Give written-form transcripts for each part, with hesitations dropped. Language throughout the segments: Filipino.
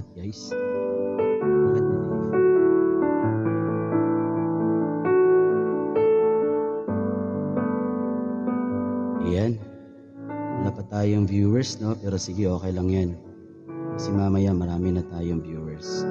lahat, guys. Bakit nandito? Ayan. Wala pa tayong viewers, no? Pero sige, okay lang yan. Kasi mamaya marami na tayong viewers.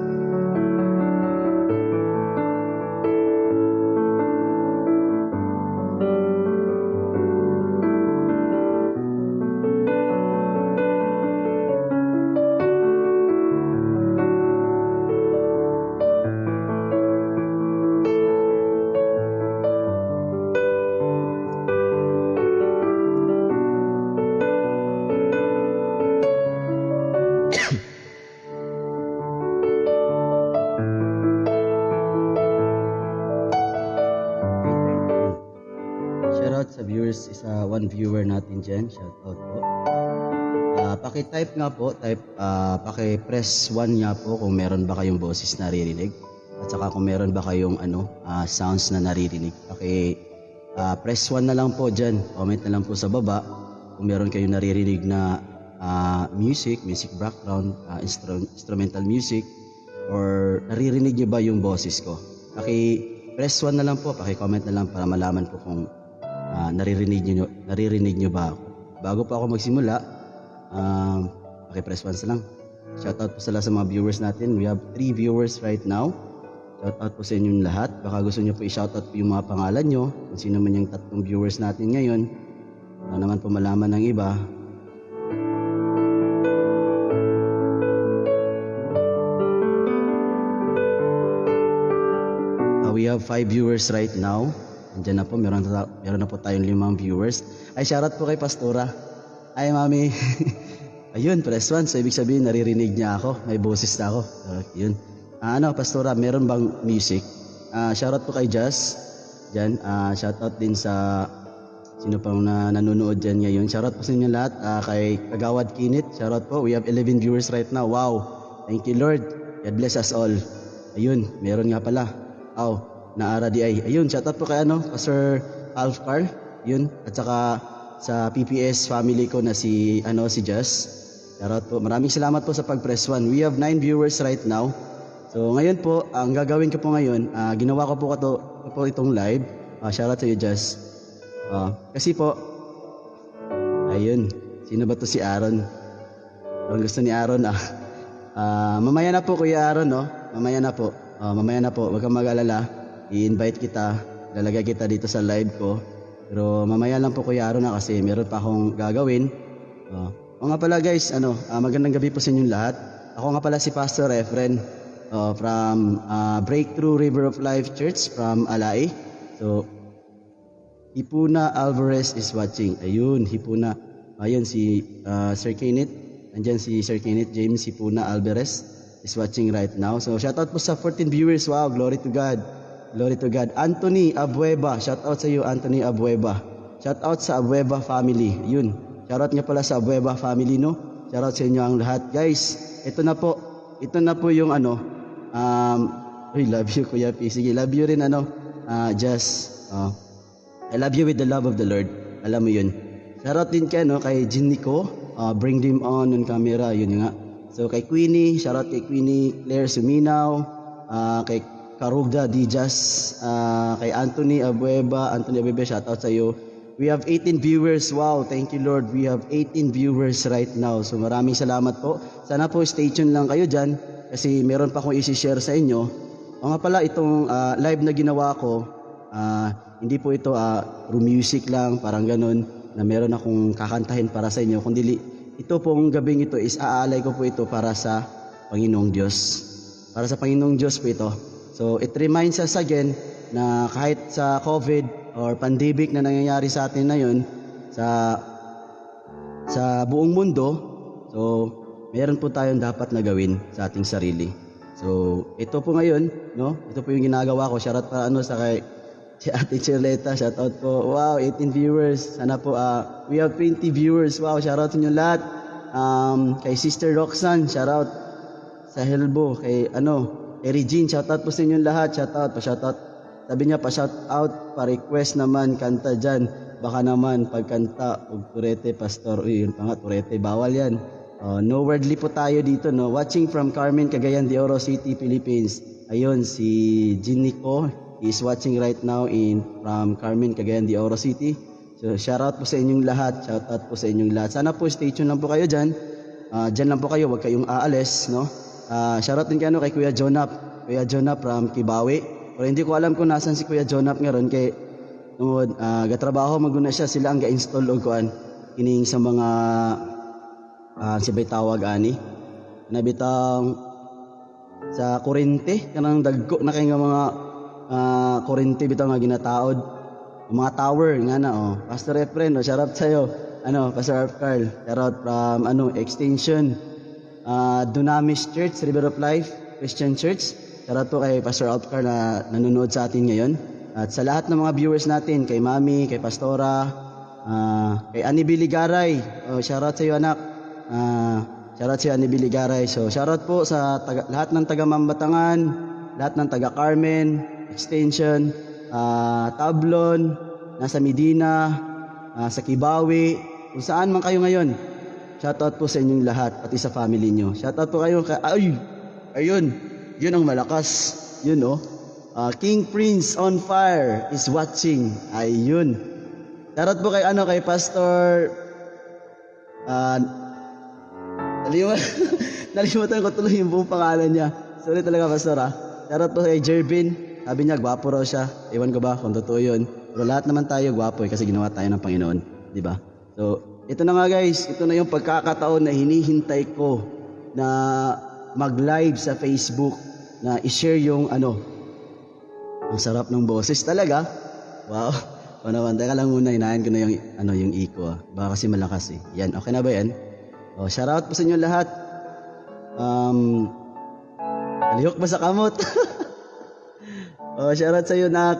Shoutout sa viewers, one viewer natin dyan. Shoutout po. Paki-type nga po, paki-press 1 nga po kung meron ba kayong boses naririnig. At saka kung meron ba kayong sounds na naririnig. Press 1 na lang po dyan. Comment na lang po sa baba kung meron kayong naririnig na music background, instrumental music, or naririnig nyo ba yung boses ko. Press 1 na lang po, paki-comment na lang para malaman po kung naririnig nyo ba ako. Bago pa ako magsimula, paki-press 1 lang. Shoutout po sa lahat sa mga viewers natin. We have 3 viewers right now. Shoutout po sa inyong lahat. Baka gusto nyo po i-shoutout po yung mga pangalan nyo, kung sino man yung 3 viewers natin ngayon. Para naman po malaman ng iba. We have 5 viewers right now. Andiyan na po, meron na po tayong 5 viewers. Ay, shoutout po kay Pastora. Ay, mami. Ayun, press 1. So, ibig sabihin, naririnig niya ako. May boses na ako. Yun. Pastora, meron bang music? Shoutout po kay Jazz. Diyan. Shoutout din sa sino pang nanonood dyan ngayon. Shoutout po sa inyo lahat. Kay Kagawad Kinit. Shoutout po. We have 11 viewers right now. Wow. Thank you, Lord. God bless us all. Ayun, meron nga pala. Naara di ay. Ayun, shoutout po kay Pastor Alf Carl. Yun. At saka sa PPS family ko na si Jazz. Shoutout po. Maraming salamat po sa pag-press 1. We have 9 viewers right now. So ngayon po, ang gagawin ko po ngayon, ginawa ko po itong live. Shoutout sa iyo, Jazz. Kasi po, ayun. Sino ba to si Aaron? Ang gusto ni Aaron, mamaya na po, Kuya Aaron, no? Mamaya na po. Huwag kang mag-alala. I-invite kita, lalagay kita dito sa live ko. Pero mamaya lang po, Kuya Aaron, kasi meron pa akong gagawin. O nga pala guys, magandang gabi po sa inyong lahat. Ako nga pala si Pastor Efren from Breakthrough River of Life Church from Alay. So, Hipuna Alvarez is watching. Ayun, Hipuna. Ayun si Sir Kenneth. Andyan si Sir Kenneth James Hipuna Alvarez is watching right now. So, shoutout po sa 14 viewers. Wow, glory to God. Glory to God. Anthony Abueva. Shoutout sa iyo, Anthony Abueva. Shoutout sa Abueva family. Yun. Shoutout nga pala sa Abueva family, no? Shoutout sa inyo ang lahat. Guys, ito na po. Ito na po yung love you, Kuya P. Sige, love you rin, Jazz. I love you with the love of the Lord. Alam mo yun. Shoutout din kay Jinnico. Bring them on camera. Yun nga. So, kay Queenie. Shoutout kay Queenie Claire Suminaw. Kay Karugda Dijas, kay Anthony Abueva, shoutout sa iyo. We have 18 viewers. Wow, thank you Lord. We have 18 viewers right now. So maraming salamat po. Sana po stay tuned lang kayo dyan kasi meron pa akong isi-share sa inyo. O nga pala, itong live na ginawa ko, hindi po ito room music lang, parang ganun, na meron akong kakantahin para sa inyo. Kundi ito pong gabing ito is aalay ko po ito para sa Panginoong Diyos. Para sa Panginoong Diyos po ito. So it reminds us again na kahit sa COVID or pandemic na nangyayari sa atin na yun, sa buong mundo, so meron po tayong dapat na gawin sa ating sarili. So ito po ngayon, no? Ito po yung ginagawa ko. Shoutout pa sa kay si Ate Chirleta, shoutout po. Wow, 18 viewers. Sana po we have 20 viewers. Wow, shoutout sa inyo lahat. Kay Sister Roxanne, shoutout sa Helbo, kay Regine, shoutout po sa inyong lahat. Shoutout. Sabi niya, pa-shoutout, pa-request naman, kanta dyan. Baka naman, pagkanta, turete, pastor. Uy, yun pa nga, turete, bawal yan. No Wordly po tayo dito, no? Watching from Carmen, Cagayan de Oro City, Philippines. Ayun, si Jinico is watching right now from Carmen, Cagayan de Oro City. So, shoutout po sa inyong lahat. Shoutout po sa inyong lahat. Sana po stay tuned lang po kayo dyan. Dyan lang po kayo, huwag kayong aalis, no? Shoutout din kay Kuya Jonap. Kuya Jonap from Kibawi. Pero hindi ko alam kung nasan si Kuya Jonap ngayon kay gatrabaho maguna siya, sila ang ga-install og kuan kining sa mga sibay tawag ani nabitang sa kurente kanang dagko na kay nga mga kurente bitaw nga ginataod mga tower nga na Pastor Efren shout out sayo Pastor Carl shout out from extension Dunamis Church River of Life Christian Church shout out po kay Pastor Carl na nanonood sa atin ngayon at sa lahat ng mga viewers natin kay Mami kay Pastora kay Ani Biligaray shout out sa iyo anak shoutout si Ani Biligaray. So shoutout po sa lahat ng taga Mambatangan, lahat ng taga Carmen, Extension, Tablon, nasa Medina, sa Kibawi, kung saan man kayo ngayon. Shoutout po sa inyong lahat, pati sa family nyo. Shoutout po kayo ayun, yun ang malakas. Yun King Prince on fire is watching. Ayun. Shoutout po kay Pastor nalimutan ko tuloy yung buong pangalan niya. Sorry talaga, Pastor Shoutout po kay Jervin. Sabi niya, gwapo raw siya. Ewan ko ba kung totoo yun. Pero lahat naman tayo gwapo kasi ginawa tayo ng Panginoon. Diba? So, ito na nga guys. Ito na yung pagkakataon na hinihintay ko na mag-live sa Facebook na i-share yung ang sarap ng boses talaga. Wow. O naman, teka lang muna. Hinahan ko na yung echo. Baka kasi malakas Yan, okay na ba yan? Shoutout po sa inyo lahat. Kalihok ba sa kamot? Shoutout sa iyo, Nak.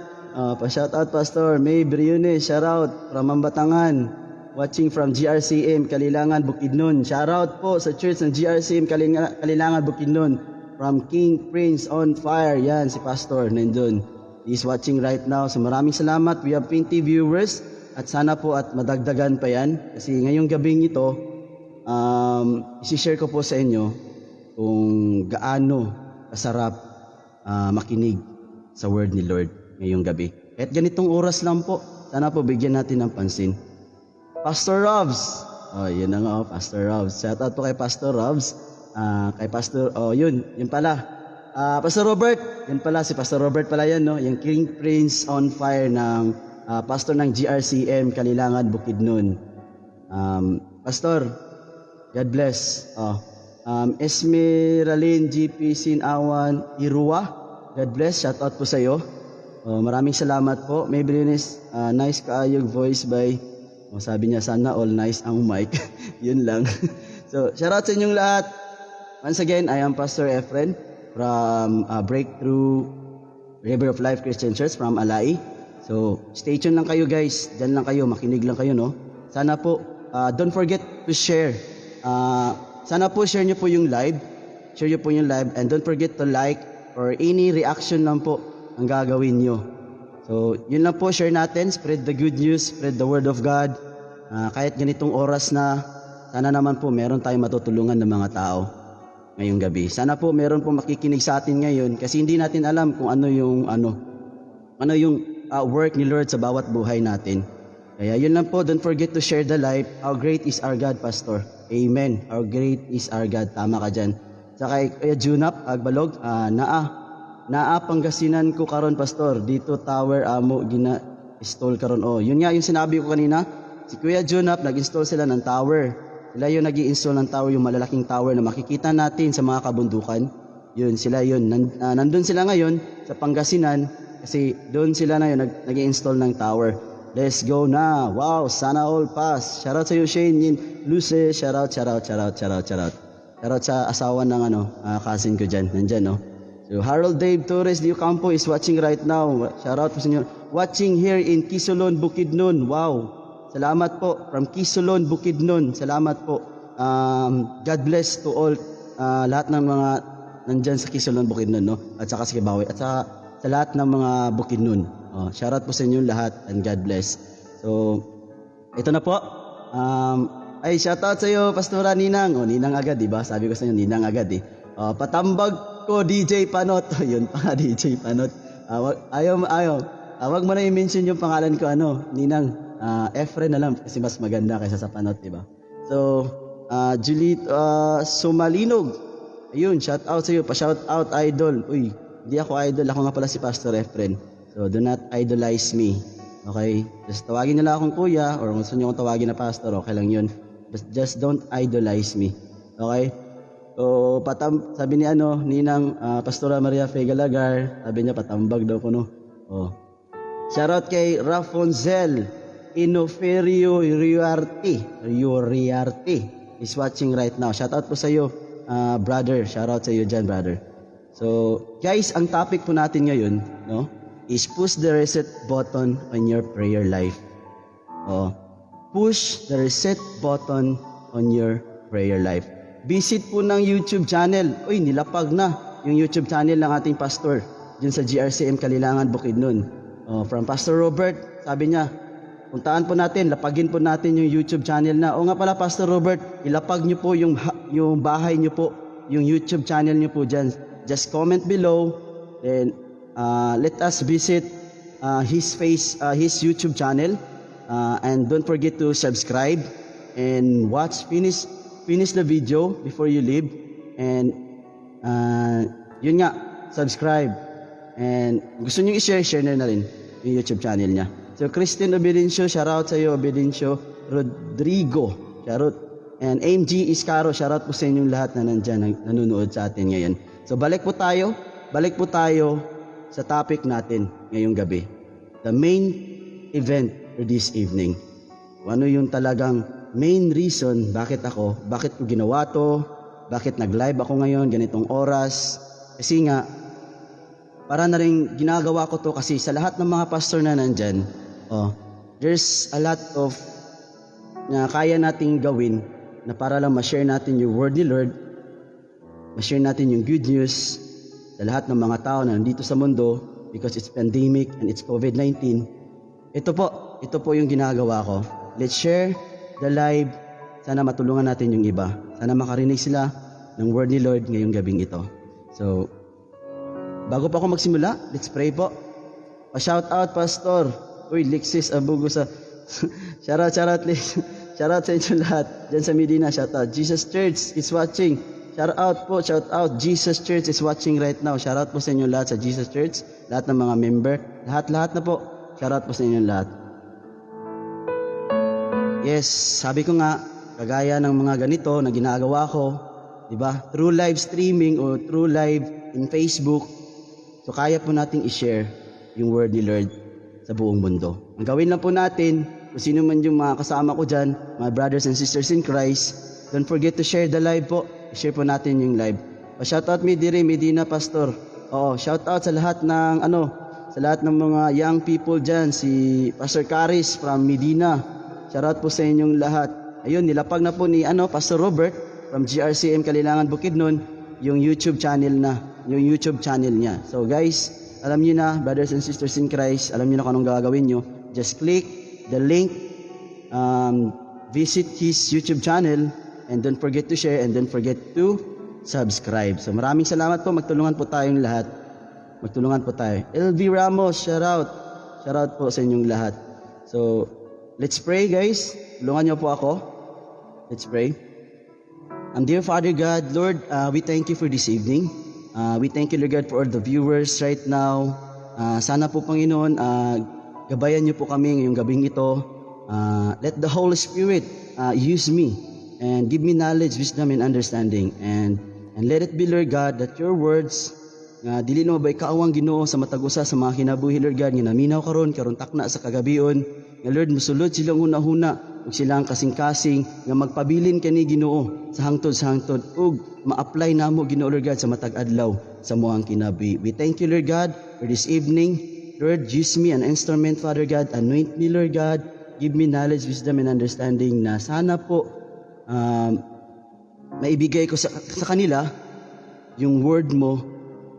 Pa-shoutout, Pastor May Briones. Shoutout from Mambatangan. Watching from GRCM, Kalilangan, Bukidnon. Shoutout po sa church ng GRCM, Kalilangan, Bukidnon. From King Prince on fire. Yan, si Pastor, nandun. He's watching right now. So maraming salamat. We have 20 viewers. At sana po at madagdagan pa yan. Kasi ngayong gabing ito, isi-share ko po sa inyo kung gaano kasarap makinig sa word ni Lord ngayong gabi. Kahit ganitong oras lang po, sana po bigyan natin ng pansin. Pastor Robs, yun na nga Pastor Robs. Shout out po kay Pastor Robs. Kay Pastor, yun pala. Pastor Robert, yun pala si Pastor Robert pala yan, no? Yung King Prince on fire ng pastor ng GRCM Kalilangan Bukidnon. Pastor, God bless. Esmeralyn GP Sinawan Irua. God bless. Shout out po sa iyo. Maraming salamat po. May Briones, nice kaayog voice by. Sabi niya sana all nice ang mic. Yun lang. So, shout out sa inyong lahat. Once again, I am Pastor Efren from Breakthrough River of Life Christian Church from Alai. So, stay tuned lang kayo guys. Diyan lang kayo, makinig lang kayo, no? Sana po, don't forget to share. Sana po share nyo po yung live. Share nyo po yung live. And don't forget to like or any reaction lang po ang gagawin nyo. So, yun lang po, share natin. Spread the good news. Spread the word of God. Kahit ganitong oras na, sana naman po meron tayong matutulungan ng mga tao ngayong gabi. Sana po meron po makikinig sa atin ngayon kasi hindi natin alam kung ano yung work ni Lord sa bawat buhay natin. Kaya yun lang po, don't forget to share the life. How great is our God, Pastor? Amen. How great is our God. Tama ka dyan. Saka kaya Junap, Agbalog, naa Pangasinan ko karon, Pastor. Dito tower amo gina-install karon. Yun nga yung sinabi ko kanina. Si Kuya Junap, nag-install sila ng tower. Sila yung nag-i-install ng tower, yung malalaking tower na makikita natin sa mga kabundukan. Yun, sila yun. Nandun sila ngayon sa Pangasinan kasi doon sila na yun nag-i-install ng tower. Let's go na. Wow, sana all pass. Shoutout sa iyo, Shane. Luce, shoutout. Shoutout sa asawa ng cousin ko dyan. Nandyan, no? So, Harold Dave Torres de Ocampo is watching right now. Shoutout po sa inyo. Watching here in Kisolon, Bukidnon. Wow. Salamat po. From Kisolon, Bukidnon. Salamat po. God bless to all. Lahat ng mga nandyan sa Kisolon, Bukidnon, no? At saka sa Kibawi. At saka sa lahat ng mga Bukidnon. Shoutout po sa inyo lahat and God bless. So, ito na po. Ay, shoutout sa iyo, Pastora Ninang. O, Ninang agad, di ba? Sabi ko sa inyo, Ninang agad eh. Patambag ko, DJ Panot. Yun pa, DJ Panot. Ayaw. Wag mo na i-mention yung pangalan ko, Ninang. Efren na lang kasi mas maganda kaysa sa Panot, di ba? So, Juliet Sumalinog. Ayun, shoutout sa iyo. Pa-shoutout, idol. Uy, hindi ako idol. Ako nga pala si Pastor Efren. So, do not idolize me. Okay? Just tawagin nila akong kuya or kung gusto nyo akong tawagin na pastor, okay lang yun. Just don't idolize me. Okay? So, sabi ni Ninang Pastora Maria Fegalagar, sabi niya patambag daw ko, no? Oh. Shoutout kay Rafonzel Inoferio Riarte is watching right now. Shoutout po sa iyo, brother. Shoutout sa iyo dyan, brother. So, guys, ang topic po natin ngayon, no, is push the reset button on your prayer life. Oh. Push the reset button on your prayer life. Visit po ng YouTube channel. Uy, nilapag na yung YouTube channel ng ating pastor dyan sa GRCM Kalilangan, Bukidnon. From Pastor Robert, sabi niya, puntaan po natin, lapagin po natin yung YouTube channel na. O nga pala, Pastor Robert, ilapag niyo po yung bahay niyo po, yung YouTube channel niyo po dyan. Just comment below, and let us visit his YouTube channel. And don't forget to subscribe and finish the video before you leave. And yun nga, subscribe. And gusto nyo i-share na rin yung YouTube channel niya. So Christine Obidencio, shoutout sa iyo, Obidencio. Rodrigo, shoutout. And AMG Iscaro, shoutout po sa inyong lahat na nandyan, nanonood sa atin ngayon. So balik po tayo sa topic natin ngayong gabi. The main event for this evening. Ano yung talagang main reason bakit ko ginawa to, bakit nag-live ako ngayon, ganitong oras. Kasi nga, para na rin ginagawa ko to kasi sa lahat ng mga pastor na nandyan, there's a lot of na kaya nating gawin na para lang ma-share natin yung word ni Lord, ma-share natin yung good news sa lahat ng mga tao na nandito sa mundo because it's pandemic and it's COVID-19. Ito po yung ginagawa ko. Let's share the live. Sana matulungan natin yung iba. Sana makarinig sila ng word ni Lord ngayong gabing ito. So, bago pa ako magsimula, let's pray po. Pa-shout out, Pastor. Uy, Lexis Abugo sa... Shoutout, Lex. Shoutout sa inyo lahat. Diyan sa Medina, shoutout. Jesus Church is watching. Shout out. Jesus Church is watching right now. Shoutout po sa inyo lahat sa Jesus Church. Lahat ng mga member. Lahat na po. Shoutout po sa inyo lahat. Yes, sabi ko nga, kagaya ng mga ganito na ginagawa ko, diba? Through live streaming o through live in Facebook, so kaya po nating i-share yung word ni Lord sa buong mundo. Ang gawin lang po natin, kung sino man yung mga kasama ko dyan, mga brothers and sisters in Christ, don't forget to share the live po. I-share po natin yung live. Pa-shoutout Medina Pastor. Oo, shoutout sa lahat ng sa lahat ng mga young people dyan, si Pastor Caris from Medina. Shoutout po sa inyong lahat. Ayun, nilapag na po ni Pastor Robert from GRCM Kalilangan, Bukidnon, yung YouTube channel niya. So guys, alam niyo na, brothers and sisters in Christ, alam niyo na kung anong gagawin niyo. Just click the link, visit his YouTube channel, and don't forget to share, and don't forget to subscribe. So maraming salamat po, magtulungan po tayong lahat. Magtulungan po tayo. LV Ramos, shoutout. Shoutout po sa inyong lahat. So, let's pray, guys. Tulungan niyo po ako. Let's pray. Dear Father God, Lord, we thank you for this evening. We thank you, Lord God, for all the viewers right now. Sana po, Panginoon, gabayan niyo po kami ngayong gabing ito. Let the Holy Spirit use me and give me knowledge, wisdom, and understanding. And let it be, Lord God, that your words dili na mabay kaawang Ginoo sa matagusa sa mga kinabuhi, Lord God, nga naminaw karon takna sa kagabion. Nga Lord, musulod silang hunahuna ug silang kasing-kasing nga magpabilin kani Ginoo sa hangtod ug ma-apply namo Ginoo, Lord God, sa matag adlaw sa moang kinabuhi. We thank you, Lord God, for this evening. Lord, use me an instrument, Father God. Anoint me, Lord God. Give me knowledge, wisdom, and understanding na sana po maibigay ko sa kanila yung word mo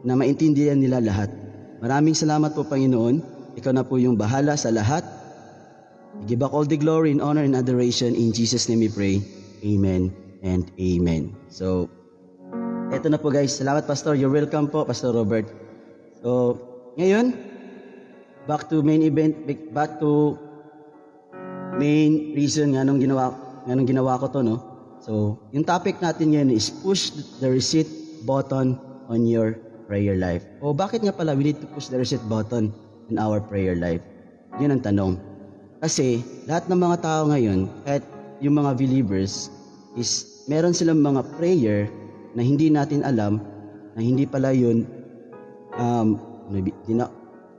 na maintindihan nila lahat. Maraming salamat po, Panginoon. Ikaw na po yung bahala sa lahat. I give back all the glory and honor and adoration. In Jesus' name we pray. Amen and amen. So, eto na po guys. Salamat Pastor. You're welcome po, Pastor Robert. So, ngayon, back to main event, back to main reason nga nung ginawa ko to, no? So, yung topic natin ngayon is push the reset button on your prayer life. O bakit nga pala we need to push the reset button in our prayer life? Yun ang tanong. Kasi lahat ng mga tao ngayon, kahit yung mga believers, is meron silang mga prayer na hindi natin alam, na hindi pala yun,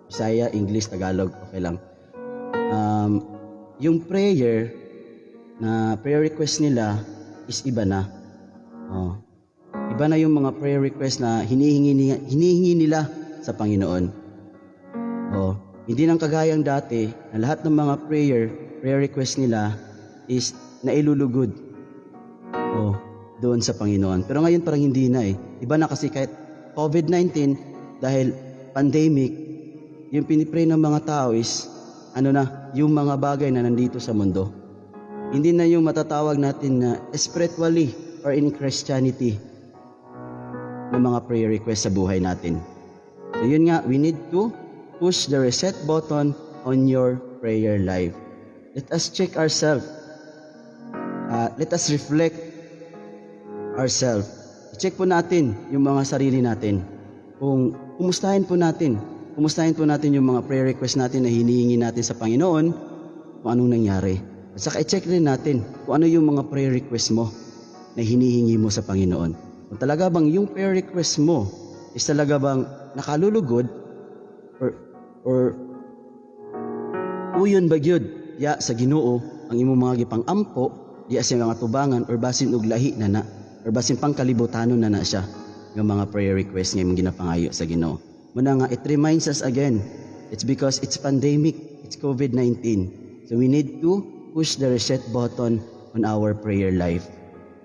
Bisaya, English, Tagalog, okay lang. Yung prayer request nila is iba na. Iba na yung mga prayer request na hinihingi nila sa Panginoon. Hindi nang kagayang dati na lahat ng mga prayer request nila is nailulugod doon sa Panginoon. Pero ngayon parang hindi na eh. Iba na kasi kahit COVID-19, dahil pandemic, yung pinipray ng mga tao is yung mga bagay na nandito sa mundo. Hindi na yung matatawag natin na spiritually or in Christianity ng mga prayer request sa buhay natin. So yun nga, we need to push the reset button on your prayer life. Let us check ourselves. Let us reflect ourselves. I-check po natin yung mga sarili natin. Kumustahin po natin yung mga prayer request natin na hinihingi natin sa Panginoon kung anong nangyari. At saka i-check rin natin kung ano yung mga prayer request mo na hinihingi mo sa Panginoon. Kung talaga bang yung prayer request mo is talaga bang nakalulugod or uyon bagyod ya sa Ginoo ang imong mga gipang-ampo ya sa mga tubangan or basin og lahi na or basin pang kalibutanon na siya ng mga prayer request nga imong ginapangayo sa Ginoo. Muna nga, it reminds us again, it's because it's pandemic, it's COVID-19. So we need to push the reset button on our prayer life.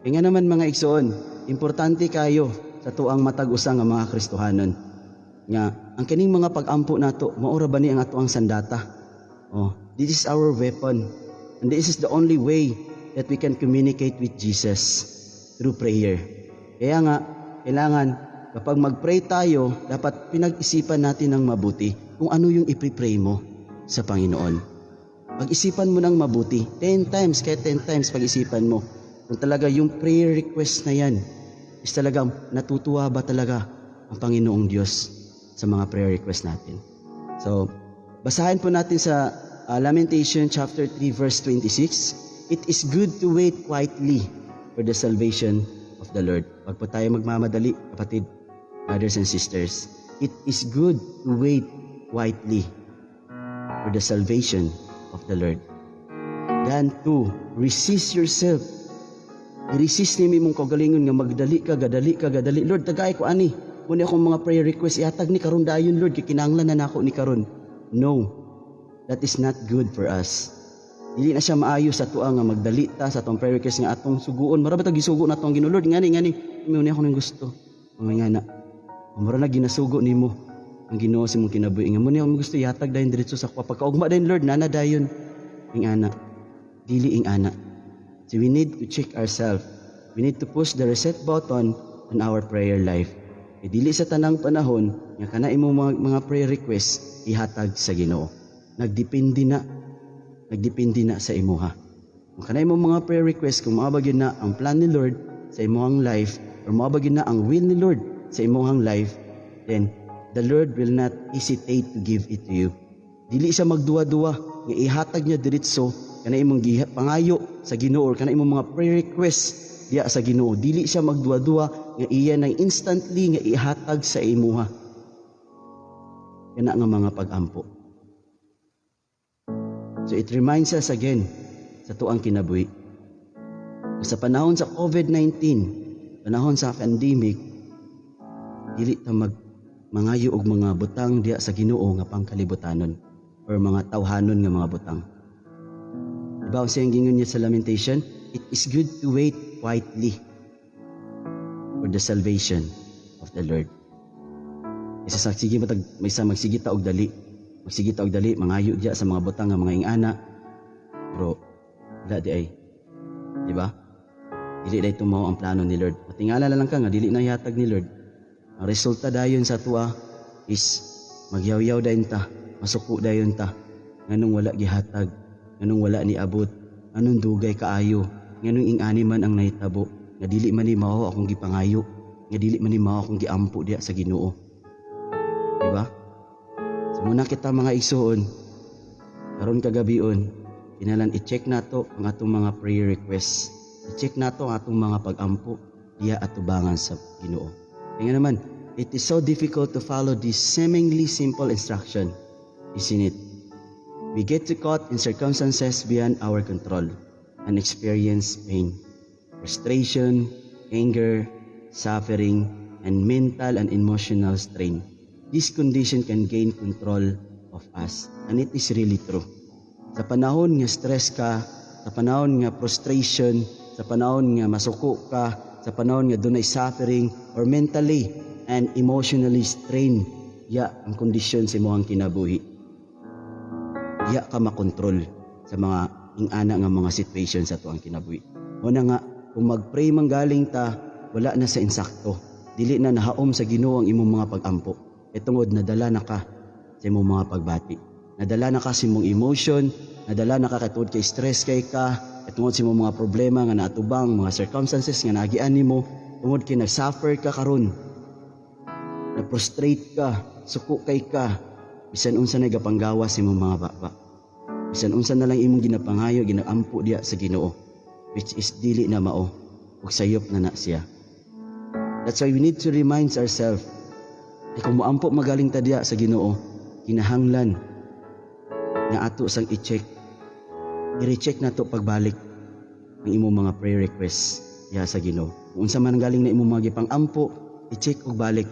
Kaya nga naman mga igsoon, importante kayo sa tuang matag-usang nga mga Kristohanon. Nga, ang kining mga pag-ampo nato, maura ba ni ang ato ang sandata? This is our weapon. And this is the only way that we can communicate with Jesus through prayer. Kaya nga, kailangan kapag mag-pray tayo, dapat pinag-isipan natin ng mabuti kung ano yung ipre-pray mo sa Panginoon. Pag-isipan mo ng mabuti, 10 times, kahit 10 times pag-isipan mo. Kung talaga yung prayer request na yan, is talagang natutuwa ba talaga ang Panginoong Diyos sa mga prayer request natin. So, basahin po natin sa Lamentation chapter 3 verse 26. It is good to wait quietly for the salvation of the Lord. Huwag po tayo magmamadali, kapatid, brothers and sisters. It is good to wait quietly for the salvation of the Lord. Than to resist yourself. I-resist ni mong kagalingon nga gadali ka. Lord, tagay ko ani. Kung akong mga prayer request, ihatag ni karon dayon, Lord, kinanglan na nako ni karon. No, that is not good for us. Dili na siya maayo sa tuang nga magdali ta sa atong prayer request nga atong suguon. Mara ba tag gisugo na atong Ginoo, Lord, ngani. Muna ako nang gusto. Mga ngana. Mara na ginasugo nimo ang Ginoo sa imong kinabuhi. Nga muna ako gusto ihatag dayon diretso sa pagkaugma dayon, Lord, nana dayon. Ing ana. Dili ing ana. So we need to check ourselves. We need to push the reset button on our prayer life. Dili sa tanang panahon nga kana imong mga prayer request ihatag sa Ginoo. Nagdepende na sa imuha. Kung kana imong mga prayer request, kung maabag yun na ang plan ni Lord sa imong life, or maabag yun na ang will ni Lord sa imong life, then the Lord will not hesitate to give it to you. Dili siya magduwa-duwa nga ihatag niya diretso kana imong pangayo sa Ginoo or kana imong mga prayer request diya sa Ginoo. Dili siya magduwa-duwa nga iya nang instantly nga ihatag sa imuha. Kana nga mga pag-ampo. So it reminds us again sa tuang kinabuhi. Sa panahon sa COVID-19, panahon sa pandemic, dili ta mangayo og mga butang diya sa Ginoo nga pangkalibutanon or mga tawhanon nga mga butang. Diba ang sayang gingon niya sa Lamentation? It is good to wait quietly for the salvation of the Lord. Isa sige magsigi ta og dali. Magsigi ta og dali mangayo diya sa mga butang nga mga ingana. Pero wala di ay. Di ba? Dili na tumaw ang plano ni Lord. Matingala na lang ka nga, dili na yatag ni Lord. Ang resulta dayon sa tuwa is magyaw-yaw dayon ta, masuko dayon ta. Nganong wala gihatag, nganong wala ni abot, nganong dugay kaayo, nganong ingani man ang nahitabo, nga dili man ni mao akong gipangayo, nga dili man ni mao akong giampo diya sa Ginoo. Di ba? So muna kita mga igsoon, karon kagabion, kinalan i-check nato ang atong mga prayer requests. I-check nato ang atong mga pag-ampo diya atubangan sa Ginoo. Kaya naman, it is so difficult to follow this seemingly simple instruction, isn't it? We get to caught in circumstances beyond our control and experience pain, frustration, anger, suffering, and mental and emotional strain. This condition can gain control of us, and it is really true. Sa panahon nga stress ka, sa panahon nga frustration, sa panahon nga masuko ka, sa panahon nga dunay suffering or mentally and emotionally strained, ang kondisyon sa imong kinabuhi. Ka makontrol sa mga ingana nga mga situation sa tuang kinabuhi. Una nga, kung mag-pray manggaling ta, wala na sa insakto. Dili na nahaom sa Ginoo ang imong mga pag-ampo. Itungod nadala na ka sa imong mga pagbati. Nadala na ka sa imong emotion, nadala na ka katungod kay stress kay ka, katungod sa imong mga problema nga naatubang, mga circumstances nga nagian nimo, tungod kay nag-suffer ka karon. Na-prostrate ka, suko kay ka, bisan unsa na gapanggawas sa imong mga baba. Bisan unsa na lang imong ginapangayo, ginaampo diya sa Ginoo, which is dili na mao, ug sayop na siya. That's why we need to remind ourselves, kung moampo magaling ta diya sa Ginoo, kinahanglan nga ato sang i-check. I-recheck nato pagbalik ang imong mga prayer requests diya sa Ginoo. Kung unsa man galing na imong mga gipang-ampo, i-check og balik.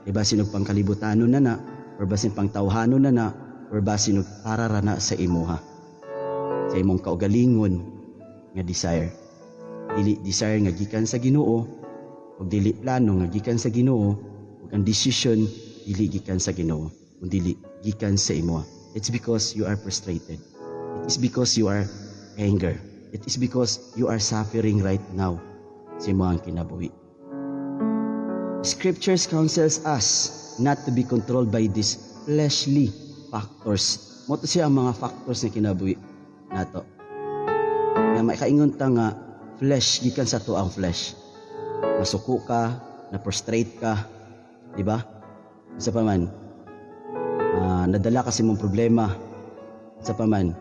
Basin og pangkalibutanon na, or basin pang tawhanon na, or basin og para na sa imuha. Sa imong kaugalingon nga desire. Dili desire nga gikan sa Ginoo, ug dili plano nga gikan sa Ginoo, ug ang decision dili gikan sa Ginoo, ug dili gikan sa imuha. It's because you are frustrated. It is because you are anger. It is because you are suffering right now sa imong kinabuhi. Scriptures counsels us not to be controlled by these fleshly factors. Moto siya ang mga factors na kinabuhi nato. Nga maikaingon ta nga flesh gikan sa to ang flesh. Masuko ka, na-prostrate ka, di ba? Isa pa man, nadala kasi mong problema. Isa pa man,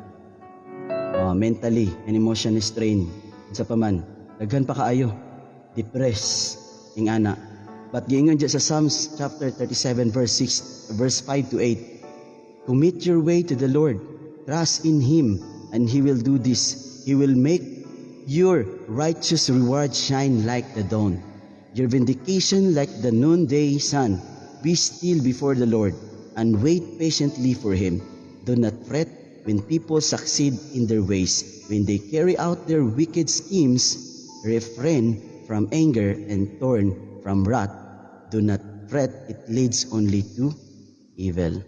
mentally and emotionally strained. Isa pa man, daghan pa kaayo, depressed, ingana. But giingon dyan sa Psalms chapter 37 verse 5 to 8, commit your way to the Lord, trust in Him, and He will do this. He will make your righteous reward shine like the dawn, your vindication like the noonday sun. Be still before the Lord and wait patiently for Him. Do not fret when people succeed in their ways. When they carry out their wicked schemes, refrain from anger and turn from wrath. Do not fret, it leads only to evil.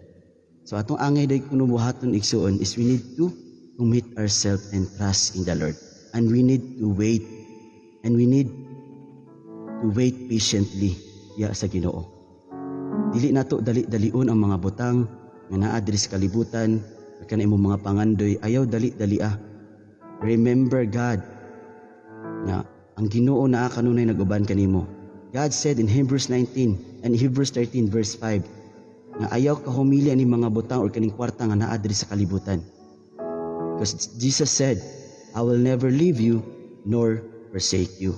So atong angay day kuno buhaton igsuon is we need to commit ourselves and trust in the Lord. And we need to wait. And we need to wait patiently sa Ginoo. Dili nato dali-dalion ang mga butang nga naa diri sa kalibutan, kana imong mga pangandoy, ayaw dali-dali. Remember God nga ang Ginoo naa kanunay nag-uban kanimo. God said in Hebrews 19 and Hebrews 13 verse 5 nga ayaw ka humili ani mga butang or kaning kwarta nga naa diri sa kalibutan. Because Jesus said, I will never leave you nor forsake you.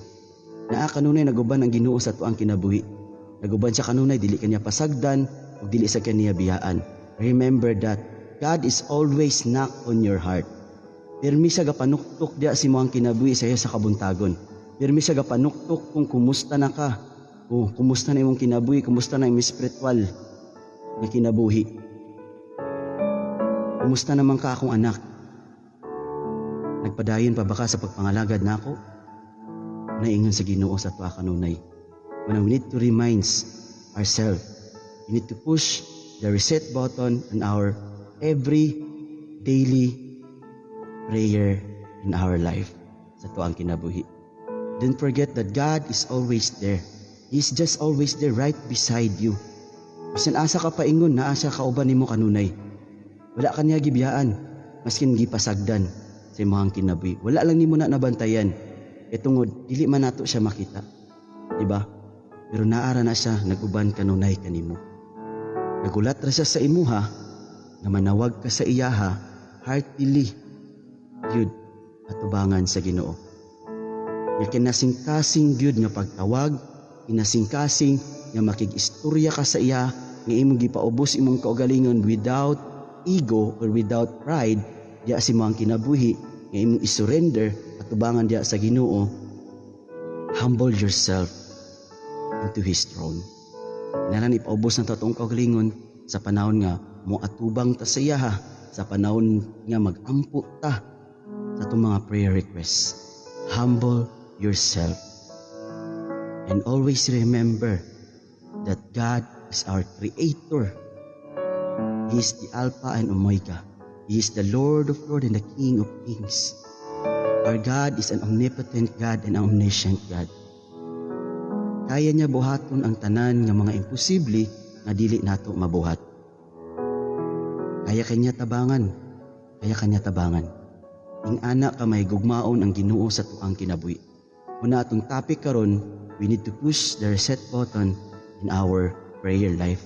Naa kanunay nag-uban ang Ginoo sa tuang kinabuhi. Naguban siya kanunay, dili kanya pasagdan, o dili sa kanya biyaan. Remember that God is always knock on your heart. Pirmi siya gapanuktok diya si mo ang kinabuhi sa iyo sa kabuntagon. Pirmi siya gapanuktok kung kumusta na ka, o kumusta na imong kinabuhi, kumusta na imong spiritual na kinabuhi. Kumusta naman ka akong anak? Nagpadayon pa ba ka sa pagpangalagad nako? Naingon sa Ginoo sa tuwa kanunay. When we need to remind ourselves, we need to push the reset button on our every daily prayer in our life sa tuang kinabuhi. Don't forget that God is always there. He is just always there right beside you. Bisan asa ka paingon na asa ka uban nimo kanunay. Wala ka niya gibiyaan, maskin gipasagdan sa imong kinabuhi. Wala lang nimo na nabantayan. Tungod dili man nato siya makita. Diba? Pero naara na siya naguban kanunay kanimo. Nagulat ra siya sa imuha nga manawag ka sa iyaha heartily. Yun atubangan sa Ginoo. Nga kinasing-kasing gyud nga pagtawag, kinasing-kasing nga makig-istorya ka sa iya nga imong gipaubos imong kaugalingon without ego or without pride diya si mga kinabuhi nga imong isurrender atubangan diya sa Ginoo. Humble yourself into His throne. Inaran ipaubos ng tatong kaugalingon sa panahon nga mo atubang ta sa iya sa panahon nga magampo ta sa itong mga prayer requests. Humble yourself. And always remember that God is our Creator. He is the Alpha and Omega. He is the Lord of Lords and the King of Kings. Our God is an omnipotent God and omniscient God. Kaya niya buhaton ang tanan nga mga imposible nga dili nato mabuhat. Kaya kanya tabangan. Kaya kanya tabangan. Ing anak ka may gugmaon ang Ginoo sa tuang kinabuhi. Muna atong topic karon, we need to push the reset button in our prayer life.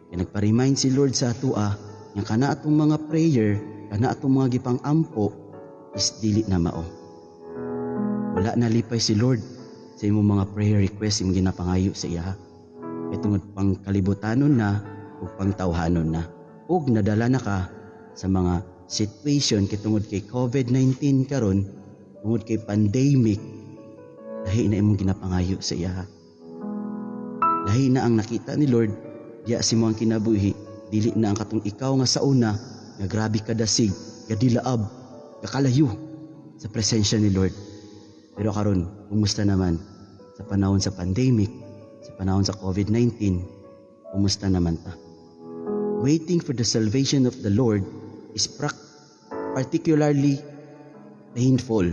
Kaya nagpa-remind si Lord sa atua nga kana atong mga prayer, kana atong mga gipang ampo is dili na mao. Wala na lipay si Lord sa imong mga prayer request imong ginapangayo sa iya. Kay tungod pang kalibutanon na ug pang tawhanon na. Ug nadala na ka sa mga situation kitungod kay COVID-19 karon, tungod kay pandemic, lahi na imong ginapangayo sa iya. Lahi na ang nakita ni Lord diya si mga kinabuhi, dili na ang katong ikaw nga sa una nga grabe ka dasig, gadilaab, kakalayo sa presensya ni Lord. Pero karon, kumusta naman sa panahon sa pandemic, sa panahon sa COVID-19, kumusta naman ta? Waiting for the salvation of the Lord is particularly painful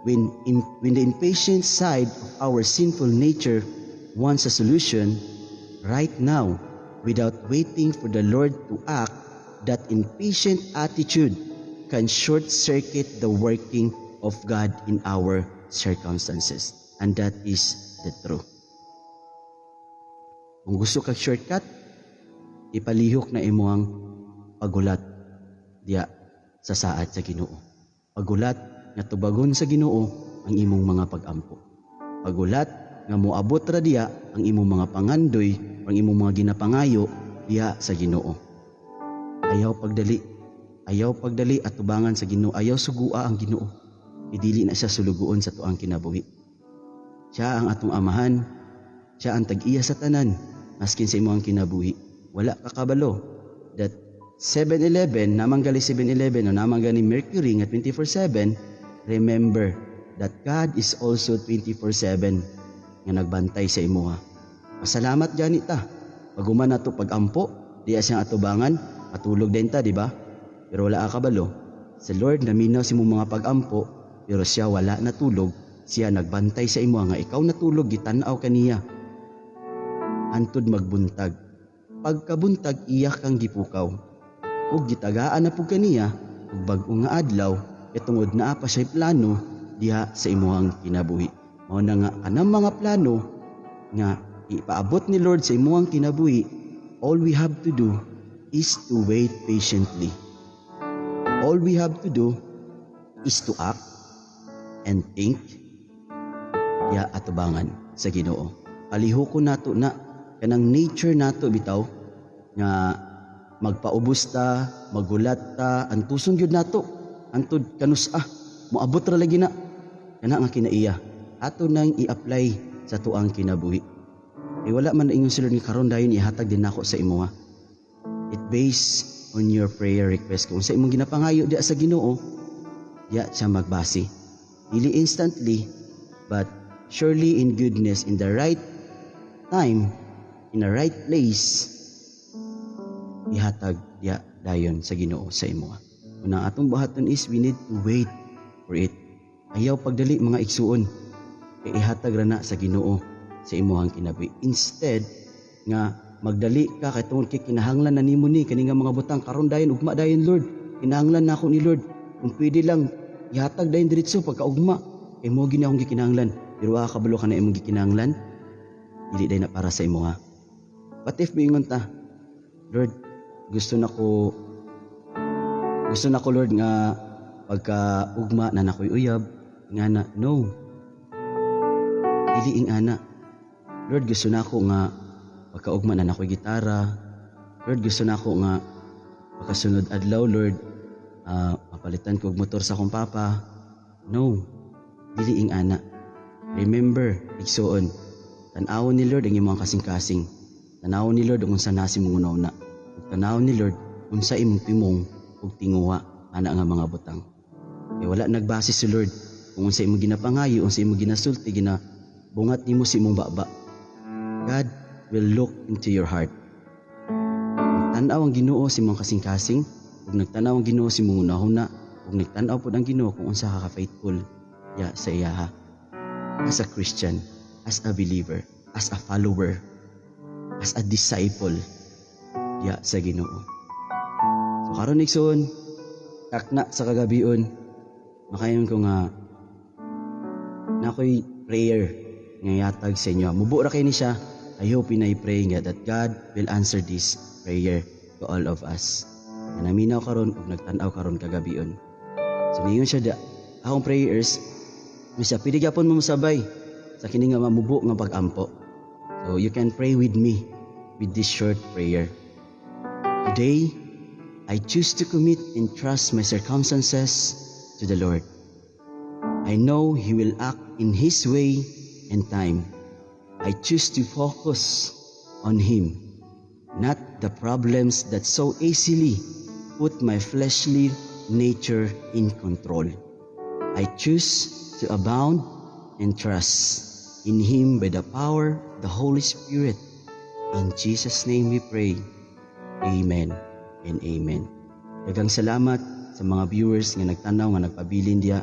when the impatient side of our sinful nature wants a solution right now without waiting for the Lord to act. That impatient attitude can short-circuit the working of God in our circumstances, and that is the truth. Kung gusto kag shortcut, ipalihok na imuang pagulat diya sa saad sa Ginoo. Pagulat nga tubagon sa Ginoo ang imong mga pag-ampo. Pagulat nga moabot ra diya ang imong mga pangandoy, ang imong mga ginapangayo diya sa Ginoo. Ayaw pagdali at tubangan sa Ginoo, ayaw sugua ang Ginoo. Idili na siya sulugoon sa tuang kinabuhi. Siya ang atong amahan, siya ang tag-iya sa tanan, maskin sa imong kinabuhi. Wala ka kabalo that 7-Eleven, namang gali 7-Eleven o namang gali Mercury nga 24/7, remember that God is also 24/7 nga nagbantay sa imuha. Pasalamat gani ta. Paguman nato pag-ampo, diya siyang atubangan, matulog din ta, di ba? Pero wala ka kabalo. Sa Lord naminaw si imong mga pag-ampo, pero siya wala natulog, siya nagbantay sa imuha nga ikaw natulog, gitanaw kaniya. Antod magbuntag. Pagkabuntag iyak kang gipukaw. Ug gitagaan na pug kaniya ug bag-o nga adlaw itungod naa pa siya plano diha sa imuhang kinabuhi. Mao na nga kanang mga plano nga ipaabot ni Lord sa imuhang kinabuhi, all we have to do is to wait patiently. All we have to do is to act and think diha atubangan sa Ginoo. Palihukon nato na kanang nature nato bitaw nga magpaubos ta, magulat ta, antuson gyud nato, antud kanusa, moabot ra lagi na. Kana nga kinaiya, ato nang i-apply sa tuang kinabuhi. Wala man ingon sila ni karon dayon ihatag din nako sa imuha. It based on your prayer request. Kung sa imong ginapangayo diya sa Ginoo, diya siya magbase. Dili instantly, but surely in goodness, in the right time, in the right place, ihatag diya dayon sa Ginoo sa imuha. Unang atong buhaton is we need to wait for it. Ayaw pagdali mga igsuon, kay ihatag ra na sa Ginoo sa imuhang kinabuhi. Instead nga magdali ka kay tungod kay kinahanglan na nimo ni kani nga mga butang karon dayon ugma dayon Lord. Kinahanglan na ako ni Lord. Kung pwede lang ihatag dayon diretso pagkaugma. Kay mo gini akong gikinahanglan. Pero kabalo ka na imong gikinahanglan. Dili day na para sa imo ha. What if moingon ta, Lord, gusto na ko Lord nga pagkaugma na nakoy uyab nga na. No. Dili ing ana. Lord, gusto na ako nga pagkaugma na nakoy gitara. Lord, gusto na ako nga pagkasunod adlaw, Lord, mapalitan ko og motor sa akong papa. No. Dili ing ana. Remember, igsuon, tan-awon ni Lord ang imong kasing-kasing. Tan-awon ni Lord unsa nasi mong una-una. Ug tan-awon ni Lord unsa imong timong ug tinguha ana nga mga butang. Kay wala nagbase si Lord kung unsa imong ginapangayo, unsa imong ginasulti, bungat nimo si imong baba. God will look into your heart. Nagtanaw ang Ginoo si imong kasing-kasing, ug nagtanaw ang Ginoo si imong una-una, ug nagtanaw pud ang Ginoo kung unsa ka faithful sa iyaha. As a Christian, as a believer, as a follower, as a disciple sa Ginoo. So karon igsoon, takna sa kagabion, makayon ko nga nakoy prayer nga yatag sa inyo. Mubo ra kay ni siya. I hope I pray nga that God will answer this prayer to all of us. Na naminaw karon ug nagtan-aw karon kagabion. So niyon siya akong prayers, misa pwede gyapon mo musabay sa kini nga mamubo nga pag-ampo. So you can pray with me with this short prayer. Today, I choose to commit and trust my circumstances to the Lord. I know He will act in His way and time. I choose to focus on Him, not the problems that so easily put my fleshly nature in control. I choose to abound and trust in Him by the power of the Holy Spirit. In Jesus' name we pray. Amen and amen. Daghang salamat sa mga viewers nga nagtanaw nga nagpabilin diya.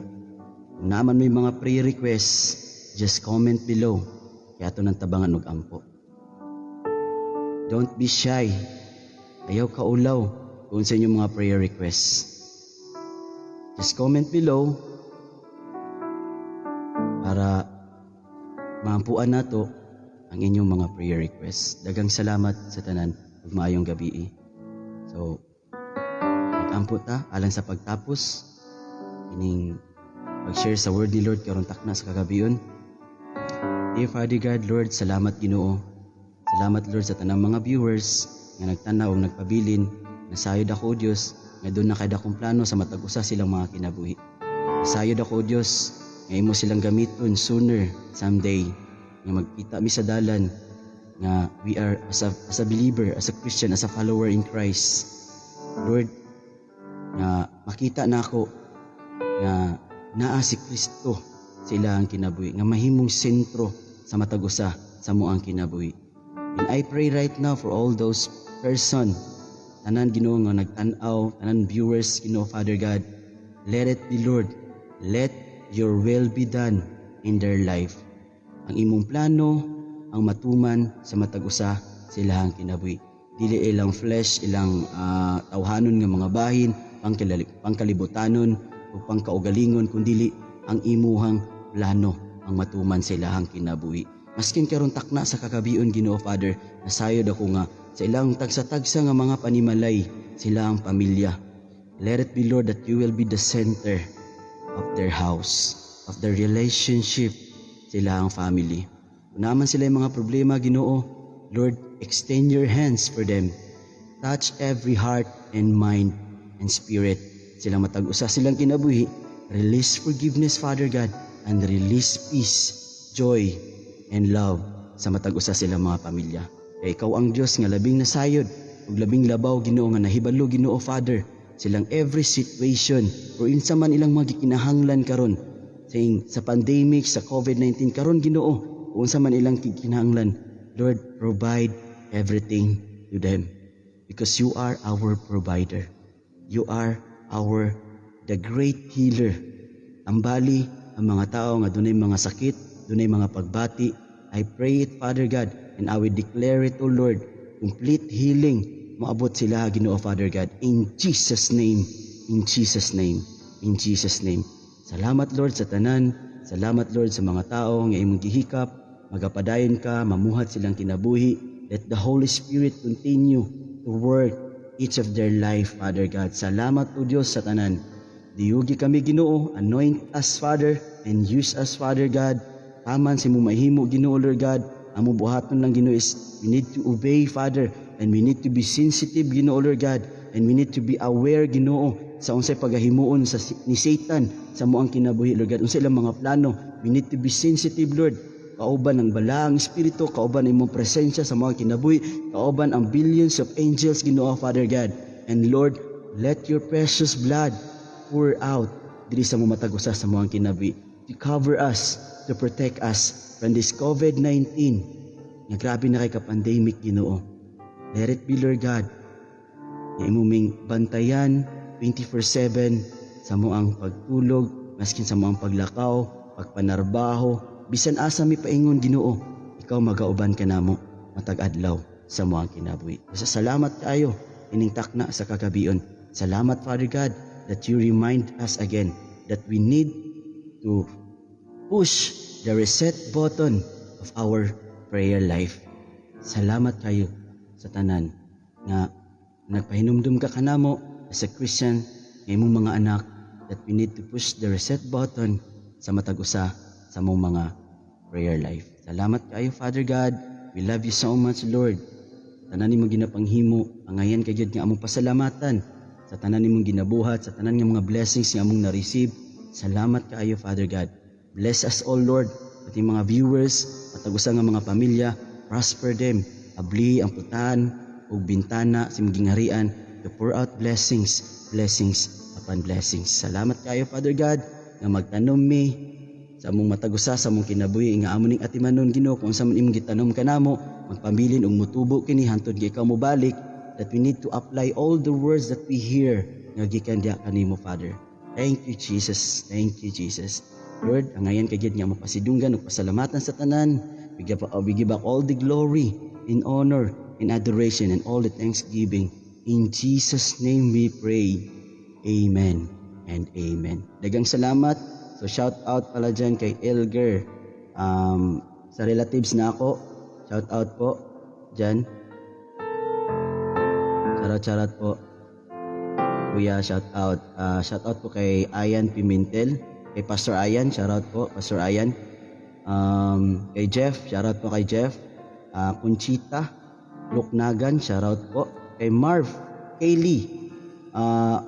Kung naman may mga prayer requests, just comment below. Kaya ito nang tabangan og ampo. Don't be shy. Ayaw kaulaw kung sa inyong mga prayer requests. Just comment below para maampuan nato ang inyong mga prayer requests. Daghang salamat sa tanan ug maayong gabi. So, mag-ampo ta alang sa pagtapos ining pag-share sa word ni Lord karon takna sa kagabion. Dear Father God, Lord, salamat Ginoo. Salamat Lord sa tanang mga viewers nga nagtanaw ug nagpabilin. Nasayod ako Dios nga doon na kay dakong plano sa matag usa silang mga kinabuhi. Nasayod ako Dios nga imo silang gamiton sooner someday nga magkita mi sa dalan nga we are as a believer, as a Christian, as a follower in Christ. Lord, nga makita na ako nga naa si Kristo sa ilang kinabuhi, nga mahimong sentro sa matag usa sa moang kinabuhi. And I pray right now for all those person, tanan Ginoo nga nagtan-aw, tanan viewers Ginoo Father God, let it be Lord, let your will be done in their life. Ang imong plano ang matuman sa matag usa sa ilang kinabuhi. Dili ilang flesh, ilang tawhanon nga mga bahin, pangkalibutanon o pangkaugalingon, kundi ang imuhang plano ang matuman sa ilang kinabuhi. Maskin karon takna sa kagabion Ginoo Father, nasayod ako nga sa ilang tagsa-tagsa nga mga panimalay sa ilang pamilya. Let it be Lord that you will be the center of their house, of their relationship sa ilang family. Kung naman sila yung mga problema Ginoo, Lord, extend your hands for them. Touch every heart and mind and spirit. Silang matag-usa silang kinabuhi. Release forgiveness, Father God, and release peace, joy, and love sa matag-usa silang mga pamilya. Kaya ikaw ang Diyos nga labing nasayod ug labing labaw Ginoo nga nahibalo Ginoo Father silang every situation or insa man ilang mga gikinahanglan karon sa pandemic, sa COVID-19 karon Ginoo, kung unsa man ilang gikinahanglan, Lord, provide everything to them because you are our provider. You are the great healer. Tambali ang mga tao nga dunay mga sakit, dunay mga pagbati. I pray it, Father God, and I will declare it, O Lord, complete healing. Maabot sila, Ginoo, Father God, in Jesus' name, in Jesus' name, in Jesus' name. Salamat, Lord, sa tanan. Salamat, Lord, sa mga tao nga imong gihikap. Magapadayon ka, mamuhat silang kinabuhi. Let the Holy Spirit continue to work each of their life, Father God. Salamat, O Diyos, sa tanan. Diyugi kami, Ginoo, anoint us, Father, and use us, Father God. Taman si mo mahimo, Ginoo, Lord God. Amo buhaton lang, Ginoo, is we need to obey, Father, and we need to be sensitive, Ginoo, Lord God, and we need to be aware, Ginoo, sa unsay pagahimuon ni Satan sa moang kinabuhi, Lord God. Unsay ilang mga plano, we need to be sensitive, Lord. Kauban ang balaang espiritu, kauban ang imong presensya sa mga kinabuhi, kauban ang billions of angels, Ginoo, Father God. And Lord, let your precious blood pour out diri sa mga matagusa sa mga kinabuhi to cover us, to protect us from this COVID-19 nga grabe na kay ka-pandemic, Ginoo. Let it be, Lord God, na imuming bantayan 24/7 sa moang pagtulog, maskin sa moang paglakaw, pagpanarbaho, bisan asa mi paingon, Ginoo, ikaw magauban ka namo matag adlaw sa moang kinabuhi. Salamat kaayo ining takna sa kagabion. Salamat, Father God, that you remind us again that we need to push the reset button of our prayer life. Salamat kayo sa tanan nga nagpahinumdum ka kanamo as a Christian nga imong mga anak, that we need to push the reset button sa matag-usa sa mong mga prayer life. Salamat kayo, Father God. We love you so much, Lord. Tanan nimong ginapanghimo, angayan kay Gyud nga among pasalamatan sa tanan nimong ginabuhat, sa tanan nga mga blessings nga among na-receive. Salamat kayo, Father God. Bless us all, Lord, pati mga viewers, matag-usa nga mga pamilya, prosper them, abli ang putan ug bintana sa imong gingharian to pour out blessings, blessings upon blessings. Salamat kayo, Father God, nga magtanom mi sa among matagusa sa among kinabuhi nga amo ning atimanon, Ginoo, kung sa man imong gitanom kanamo, magpabilin ug mutubo kini hantod kay ikaw mobalik, that we need to apply all the words that we hear nga gikan diha kanimo, Father. Thank you, Jesus. Thank you, Jesus. Lord, angayan kay Gyud nga mapasidunggan ug pasalamatan sa tanan. We give back all the glory and honor and adoration and all the thanksgiving. In Jesus' name we pray. Amen and amen. Dagang salamat. So shout out pala dyan kay Elger. Sa relatives na ako, shout out po dyan. Charot po. Kuya, shout out. Shout out po kay Ayan Pimentel. Kay Pastor Ayan, shout out po, Pastor Ayan. Kay Jeff, shout out po kay Jeff. Conchita Luknagan, shout out po. Kay Marv, Kaylee,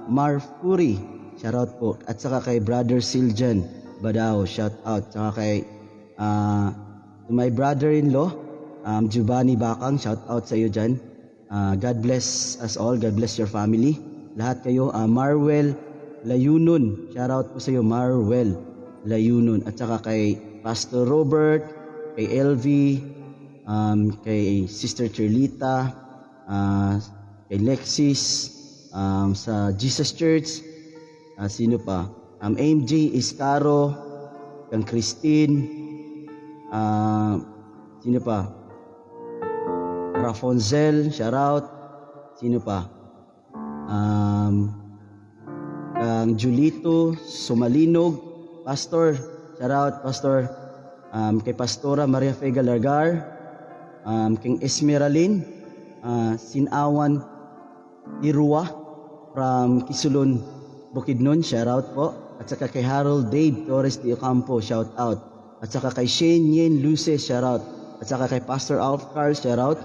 Marv Puri, shout out po. At saka kay Brother Siljan Badao, shout out. Saka kay to my brother-in-law, Giovanni Bakang, shout out sa iyo dyan. God bless us all, God bless your family. Lahat kayo, Marwell Layunon, shout out po sa iyo, Marwell Layunon. At saka kay Pastor Robert, kay LV, kay Sister Charlita, kay Lexis, sa Jesus Church, sino pa? MJ Iscaro, kang Christine, sino pa? Rafonzel, shout out. Sino pa? Kang Julito Sumalinog, Pastor, shout out, Pastor. Kay Pastora Maria Vega Largar, kay Esmeralyn Sinawan Irua from Kisulon, Bukidnon, shout out po. At saka kay Harold Dave Torres de Ocampo, shout out. At saka kay Shane Yen Luce, shout out. At saka kay Pastor Alf Carl, shout out.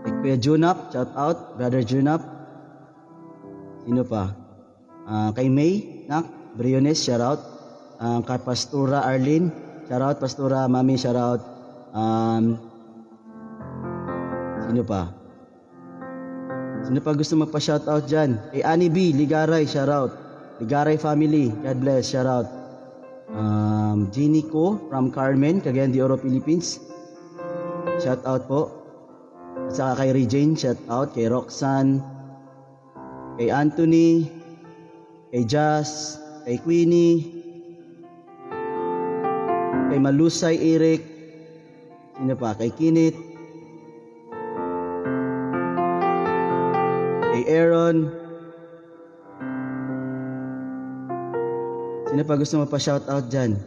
Kay Kuya Junap, shout out. Brother Junap. Sino pa? Kay May Nak Briones, shout out. Kay Pastora Arlene, shout out. Pastora Mami, shout out. Sino pa? Sino pa gusto magpa-shoutout dyan? Kay Annie B. Ligaray, shoutout. Ligaray family, God bless, shoutout. Jeannie Ko from Carmen, Cagayan de Oro, Philippines. Shoutout po. At saka kay Regine, shoutout. Kay Roxanne, kay Anthony, kay Jazz, kay Queenie, kay Malusay Eric, sino pa? Kay Kinit, kay Aaron. Sino pa gusto mo pa shoutout dyan?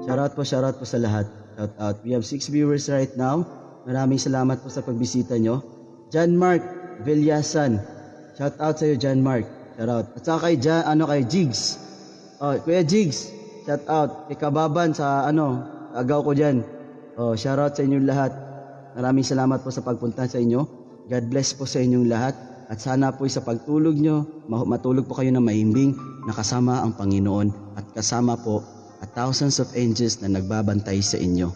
Shoutout po sa lahat. Shoutout. We have 6 viewers right now. Maraming salamat po sa pagbisita nyo. John Mark Villasan. Shoutout sa iyo, John Mark. Shoutout. At saka kay Jigs. Oh, Kuya Jigs. Shoutout. Kay Kababan sa agaw ko dyan. Oh, shoutout sa inyong lahat. Maraming salamat po sa pagpunta sa inyo. God bless po sa inyong lahat. At sana po sa pagtulog nyo, matulog po kayo na mahimbing na kasama ang Panginoon at kasama po at thousands of angels na nagbabantay sa inyo.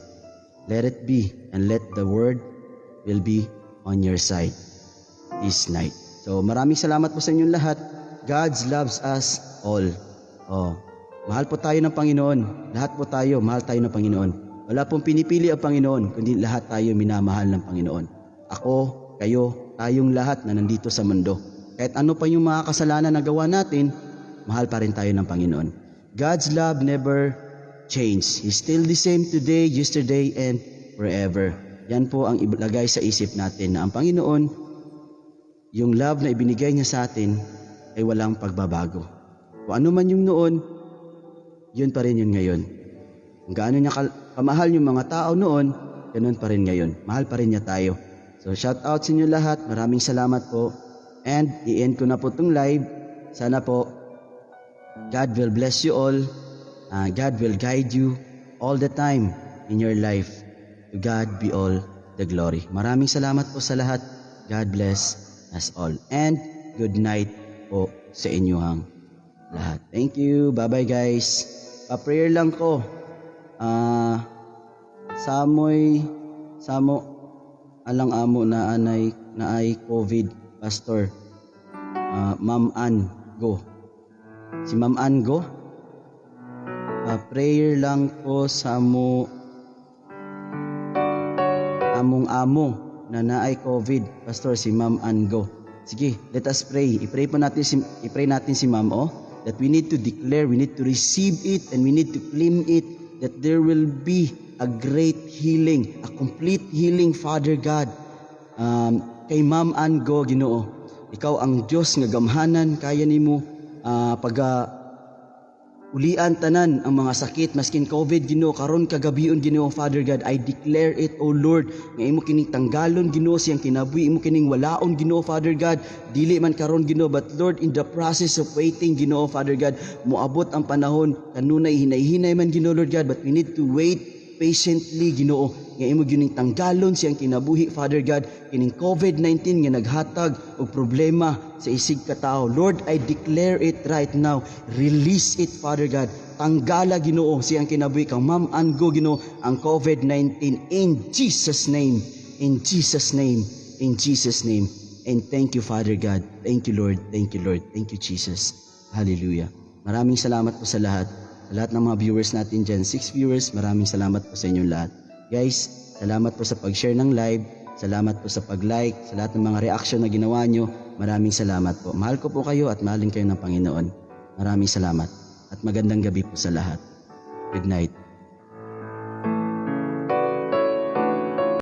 Let it be and let the word will be on your side this night. So maraming salamat po sa inyong lahat. God loves us all. Oh, mahal po tayo ng Panginoon. Lahat po tayo, mahal tayo ng Panginoon. Wala pong pinipili ang Panginoon, kundi lahat tayo minamahal ng Panginoon. Ako, kayo, tayong lahat na nandito sa mundo. Kahit ano pa yung mga kasalanan na gawa natin, mahal pa rin tayo ng Panginoon. God's love never change. He's still the same today, yesterday, and forever. Yan po ang ilagay sa isip natin na ang Panginoon, yung love na ibinigay niya sa atin ay walang pagbabago. Kung ano man yung noon, yun pa rin yun ngayon. Kung gaano niya kamahal yung mga tao noon, ganun pa rin ngayon. Mahal pa rin niya tayo. So shout out sa inyo lahat. Maraming salamat po. And i-end ko na po itong live. Sana po God will bless you all. God will guide you all the time in your life. To God be all the glory. Maraming salamat po sa lahat. God bless us all. And good night po sa inyong lahat. Thank you. Bye-bye guys. Pa-prayer lang ko. Samo alang amo na ay COVID, Pastor. Ma'am Ann Go. Si Ma'am Ann Go. Prayer lang po sa among amo na naay COVID, Pastor, si Ma'am Ann Go. Sige, let us pray. I-pray natin si Ma'am that we need to declare, we need to receive it, and we need to claim it, that there will be a great healing, a complete healing, Father God. Kay Ma'am Ann Go, Ginoo, ikaw ang Diyos nga gamhanan, kaya nimo ulian tanan ang mga sakit, maskin COVID, Ginoo, karon kagabion, Ginoo, Father God, I declare it, O Lord, nga imo kining tanggalon, Ginoo, siyang kinabuhi, imo kining walaon, Ginoo, Father God, dili man karon, Ginoo, but Lord, in the process of waiting, Ginoo, Father God, moabot ang panahon, kanunay hinay-hinay man, Ginoo, Lord God, but we need to wait patiently, Ginoo, nga imo gining tanggalon siyang kinabuhi, Father God, kining COVID-19 nga naghatag og problema sa isig ka tao. Lord, I declare it right now. Release it, Father God. Tanggala, Ginoo, siyang kinabuhi kang Ma'am Ann Go, Ginoo, ang COVID-19 in Jesus name. In Jesus name. In Jesus name. And thank you, Father God. Thank you, Lord. Thank you, Lord. Thank you, Jesus. Hallelujah. Maraming salamat po sa lahat. Sa lahat ng mga viewers natin dyan, 6 viewers, maraming salamat po sa inyong lahat. Guys, salamat po sa pag-share ng live, salamat po sa pag-like, sa lahat ng mga reaction na ginawa nyo, maraming salamat po. Mahal ko po kayo at mahalin kayo ng Panginoon. Maraming salamat at magandang gabi po sa lahat. Good night.